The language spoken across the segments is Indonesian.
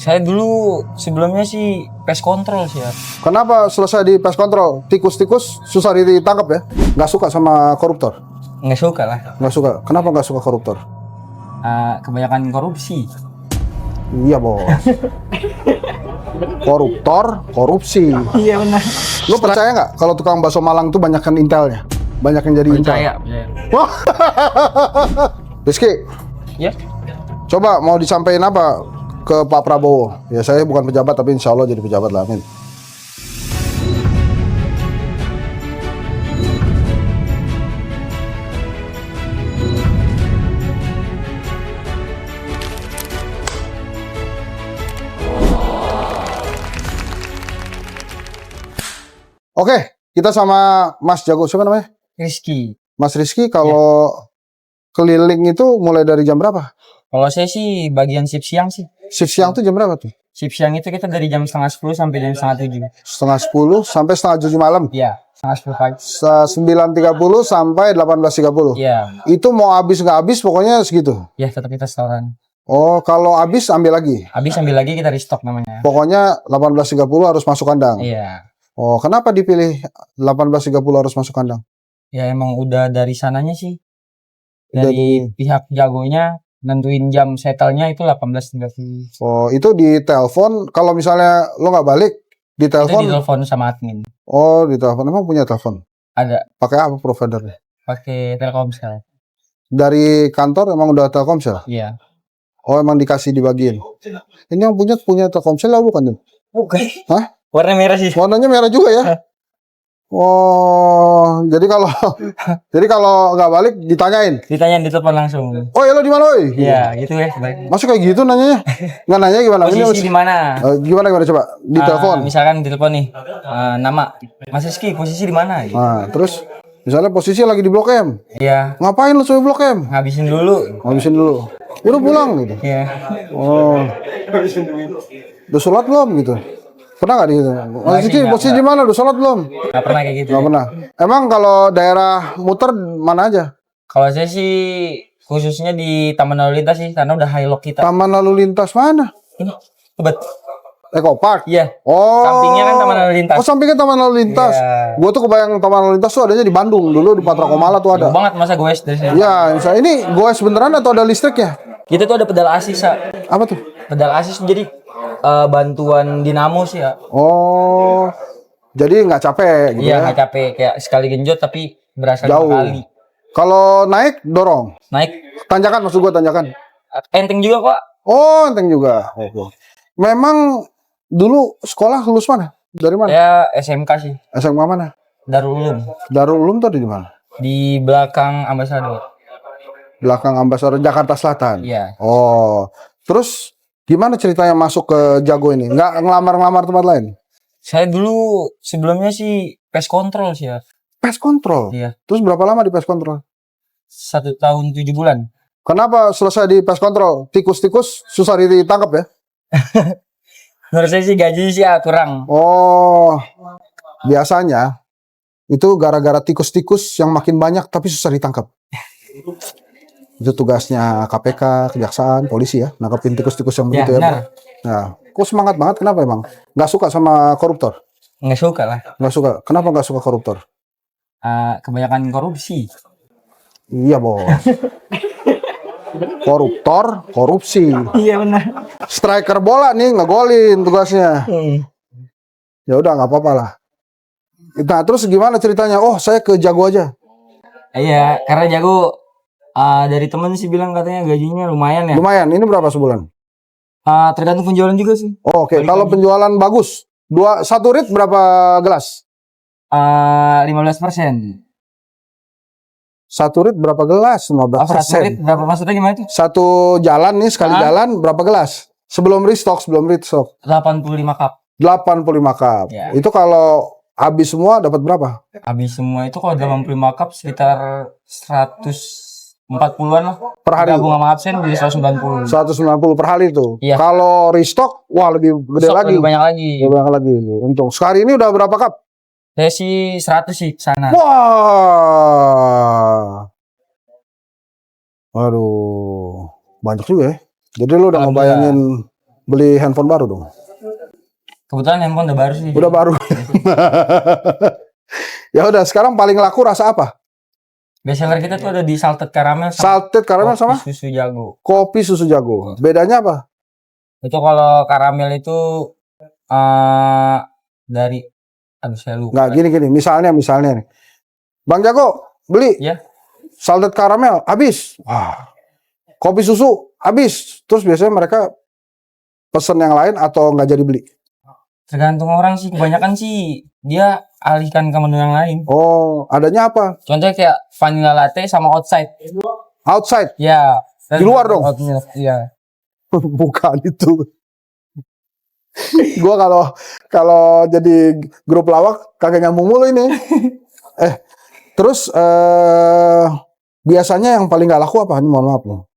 Saya dulu sebelumnya sih pest control sih ya. Kenapa selesai di pest control? Tikus-tikus susah ditangkap ya? Nggak suka sama koruptor? Nggak suka lah. Nggak suka. Kenapa nggak suka koruptor? Kebanyakan korupsi. Iya bos. Koruptor, korupsi. Iya benar. Lu percaya nggak kalau tukang bakso Malang tuh banyakan intelnya? Banyak yang jadi intel. Percaya. Wah. Rizky, Ya. coba mau disampaikan apa ke Pak Prabowo? Ya saya bukan pejabat tapi insya Allah jadi pejabat lah, amin. Oke, kita sama Mas Jago, siapa namanya? Rizky. Mas Rizky, kalau keliling itu mulai dari jam berapa? Kalau saya sih bagian shift siang sih. Shift siang tuh jam berapa tuh? Shift siang itu kita dari jam 9:30 sampai jam 9:30. 6:30 sampai 6:30 malam. Iya, 9:30 pagi. 9:30 sampai 18:30. Iya. Itu mau habis nggak habis pokoknya segitu. Ya tetap kita setoran. Oh, kalau habis ambil lagi. Habis ambil lagi kita restock namanya. Pokoknya 18:30 harus masuk kandang. Iya. Oh, kenapa dipilih 18:30 harus masuk kandang? Ya emang udah dari sananya sih. Dari pihak jagonya nentuin jam settle-nya itu 18:30. Oh, itu di telepon. Kalau misalnya lo nggak balik, di Itu telepon. ditelepon sama admin. Oh, di telepon. Emang punya telepon? Ada Pakai apa providernya? pakai Telkomsel. Dari kantor emang udah Telkomsel? Iya. Oh, emang dikasih dibagiin. Ini yang punya Telkomsel lah bukan? Bukan. Hah? Warna merah sih. Warnanya merah juga ya? Oh, jadi kalau nggak balik ditanyain. Ditanyain di telepon langsung. Oh, ya lo di mana, oi? Iya, gitu ya. Baik. Masuk kayak gitu nanyanya? Nggak nanya gimana? Posisi di mana? Gimana coba? Di telepon. Misalkan di telepon nih. Nama Mas Rizky, posisi di mana? Gitu. Nah, terus misalnya posisi lagi di Blok M. Iya, Ngapain lo sampai Blok M? ngabisin dulu. Habisin dulu. Udah pulang gitu. Iya. Oh. Udah sholat belum gitu? Pernah nggak gitu? Mas Rizky, posisi di mana? Udah sholat belum? Nggak pernah kayak gitu. Nggak pernah. Emang kalau daerah muter mana aja? Kalau saya sih khususnya di Taman Lalu Lintas sih karena udah highlock kita. Taman lalu lintas mana? Ini obat. Eco Park. Iya. Oh. Sampingnya kan Taman Lalu Lintas. Oh, sampingnya Taman Lalu Lintas. Iya. Gua tuh kebayang Taman Lalu Lintas tuh adanya di Bandung. Dulu di Patra Komala tuh ada. Jauh banget masa goes dari sini. Ya, misalnya ini goes beneran atau ada listriknya? Kita tuh ada pedal asis, Sa. Apa tuh? Pedal asis jadi bantuan dinamo sih ya. Oh. Jadi nggak capek gitu Iya, ya? nggak capek kayak sekali genjot tapi berasa Jauh. 2 kali. Kalau naik dorong. Naik Tanjakan maksud gua tanjakan. enteng juga kok. Oh, enteng juga. Oke. Memang dulu sekolah lulus mana? Dari mana? Ya SMK sih. SMA mana? Darul Ulum. Darul Ulum tuh ada di mana? Di belakang Ambasador. Belakang Ambasador Jakarta Selatan. Iya. Oh, terus gimana ceritanya masuk ke Jago ini? Nggak ngelamar-ngelamar tempat lain? Saya dulu sebelumnya sih pest control sih ya. Pest control. Iya. Terus berapa lama di pest control? 1 tahun 7 bulan. Kenapa selesai di pest control? Tikus-tikus susah ditangkap ya? Menurut saya sih gajinya sih kurang. Oh, biasanya itu gara-gara tikus-tikus yang makin banyak tapi susah ditangkap. Itu tugasnya KPK, kejaksaan, polisi ya, nangkepin tikus-tikus yang Ya, begitu ya. benar. Nah, kok semangat banget? Kenapa emang? Nggak suka sama koruptor? Nggak suka lah. Nggak suka. Kenapa nggak suka koruptor? Kebanyakan korupsi. Iya bos. Koruptor, korupsi. Iya benar. Striker bola nih ngegolin tugasnya. Ya udah nggak apa-apa lah. Nah terus gimana ceritanya? Oh saya ke Jago aja. Iya, karena jago dari temen sih bilang katanya gajinya lumayan ya. Lumayan. Ini berapa sebulan? Tergantung penjualan juga sih. Oh, oke. Kalau penjualan bagus, satu rit berapa gelas? 15%. Satu rit berapa gelas? 15%. Satu rit berapa maksudnya gimana tuh? Satu jalan nih sekali jalan berapa gelas? Sebelum restock. 85 cup. 85 cup. Ya. Itu kalau habis semua dapat berapa? Habis semua itu kalau 85 cup sekitar 140-an lah. Per hari? Gabung sama absen jadi 190. 190 per hari itu. Iya. Kalau restock, wah lebih gede Sok lagi. lebih banyak lagi. Lebih banyak lagi. Untung. Sekali ini udah berapa cup? Saya sih 100 sih sana. Wah. Aduh. Banyak juga ya. Jadi lu udah ngebayangin beli handphone baru dong. Kebetulan handphone udah baru sih. Udah baru. Ya udah, sekarang paling laku rasa apa? Best seller kita tuh ada di salted caramel Salted caramel kopi sama susu jago. kopi susu jago. Bedanya apa? Itu kalau karamel itu dari aduh saya lupa. Nggak, gini. Misalnya nih. Bang Jago, beli Ya. salted caramel, habis. Wah. Kopi susu, habis. Terus biasanya mereka pesen yang lain atau nggak jadi beli? Tergantung orang sih, kebanyakan sih dia alihkan ke menu yang lain. Oh, adanya apa? Contohnya kayak vanilla latte sama outside. Outside. Ya. Di luar dong? Iya. Bukan itu. Gua kalau jadi grup lawak kagak nyambung mulu ini. Terus biasanya yang paling gak laku apa? Ini mohon maaf loh.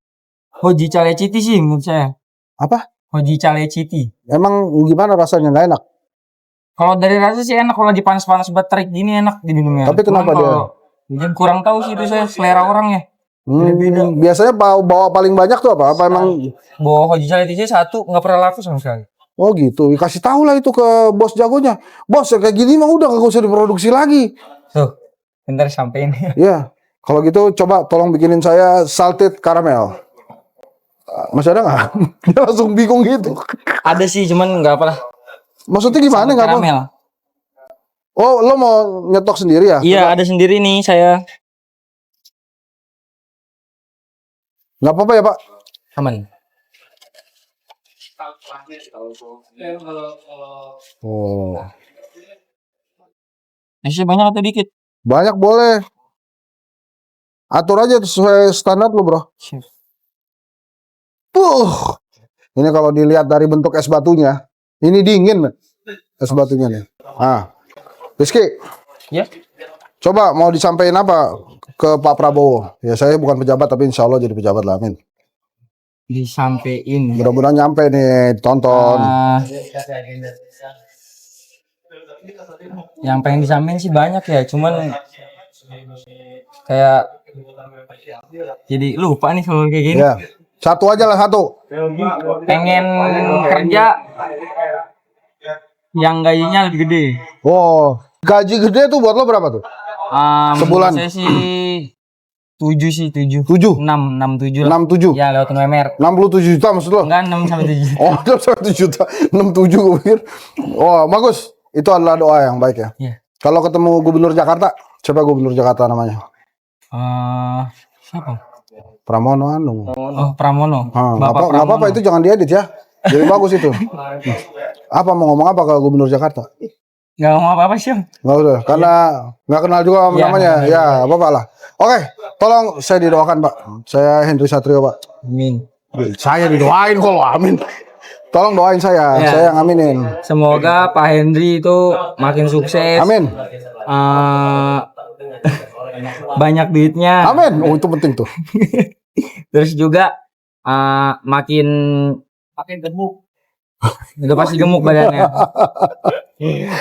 Hoji caleciti sih menurut saya. Apa? Hoji caleciti. Emang gimana rasanya? Nggak enak? Kalau dari rasa sih enak, kalau lagi panas-panas buat terik gini enak diminumnya. Tapi kenapa dia? Kurang tahu sih itu saya selera orangnya. Biasanya bawa paling banyak tuh apa? Apa emang bawa hoji caleciti satu nggak pernah laku sama sekali. Oh gitu, kasih tahu lah itu ke bos jagonya. Bos, kayak gini mah udah gak usah diproduksi lagi. Tuh, bentar sampein. Ya, kalau gitu coba tolong bikinin saya salted caramel. Masih ada nggak? Dia langsung bingung gitu. Ada sih, cuman nggak apa lah. Maksudnya gimana nggak apa? Caramel. Oh, lo mau nyetok sendiri ya? Iya, ada sendiri nih saya. Nggak apa-apa ya Pak? Aman. Oh, Nasi banyak atau dikit? banyak boleh. Atur aja sesuai standar lo bro. Ini kalau dilihat dari bentuk es batunya, ini dingin es batunya nih. Rizky, Ya. coba mau disampaikan apa ke Pak Prabowo? Ya saya bukan pejabat tapi insya Allah jadi pejabat lah, amin. Disampein. Mudah-mudahan nyampe nih, tonton. Yang pengen disampein sih banyak ya, cuman kayak jadi lupa nih kalau kayak gini. Ya, satu aja lah satu. Pengen kerja yang gajinya lebih gede. Oh, gaji gede tuh buat lo berapa tuh? Sebulan? Saya sih 7 7? 6 7 lah. 67? Ya lewat UMR. 67 juta maksud lo? Enggak 6 sampai 7 juta. Oh, 67 juta. 67 gue pikir. Oh, bagus. Itu adalah doa yang baik ya. Iya. Kalau ketemu gubernur Jakarta, siapa gubernur Jakarta namanya? Siapa? Pramono Anung. Oh, Pramono. Nggak apa-apa itu jangan diedit ya. Jadi bagus itu. Apa mau ngomong apa ke gubernur Jakarta? Nggak ngomong apa-apa sih. Nggak usah, karena nggak kenal juga Ya, namanya. Ya, apa-apa lah. Oke, tolong saya didoakan Pak. Saya Hendry Satrio Pak. Amin. Saya didoain kok, amin. Tolong doain saya, Ya. saya yang aminin. Semoga Pak Hendry itu makin sukses. Amin. Banyak duitnya. Amin. Oh, itu penting tuh. Terus juga makin gemuk. Udah pasti gemuk badannya.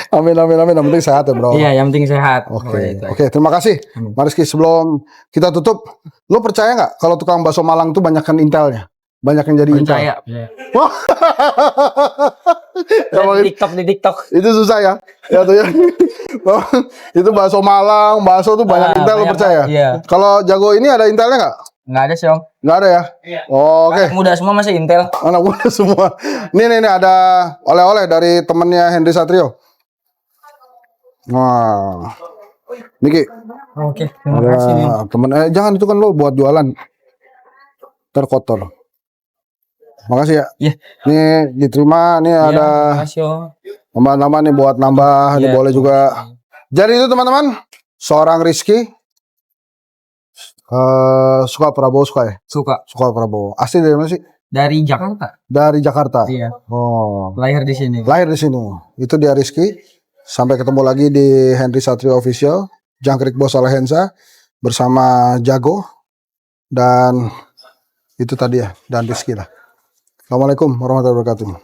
Amin. Yang penting sehat ya bro. Iya, yang penting sehat. Oke. Terima kasih. Mariski, sebelum kita tutup, lo percaya nggak kalau tukang bakso Malang tuh banyakan intelnya? Banyak yang jadi intel. Percaya. Wah. Di TikTok. Itu susah ya. Ya tuh ya. Itu bakso Malang, bakso tuh banyak intel, lo percaya? Iya. Kalau Jago ini ada intelnya nggak? Nggak ada sih Om. Nggak ada ya? Oke. Anak muda semua masih Intel. Anak muda semua. Nih ada oleh-oleh dari temennya Hendry Satrio. Wah. Niki. Oke, terima kasih. Temen jangan itu kan lo buat jualan. Terkotor. Makasih ya. Iya. Nih diterima. Nih ada Makasih Om. nama-nama nih buat nambah. Nih boleh juga. Jadi itu teman-teman, seorang Rizky suka Prabowo suka ya? Suka Prabowo. Asli dari mana sih? Dari Jakarta. Dari Jakarta. Iya. Oh. Lahir di sini. Lahir di sini. Itu dia Rizky. Sampai ketemu lagi di Hendry Satrio Official, Jangkrik Bos Alehensa bersama Jago dan itu tadi ya, dan Rizky lah. Assalamualaikum warahmatullahi wabarakatuh.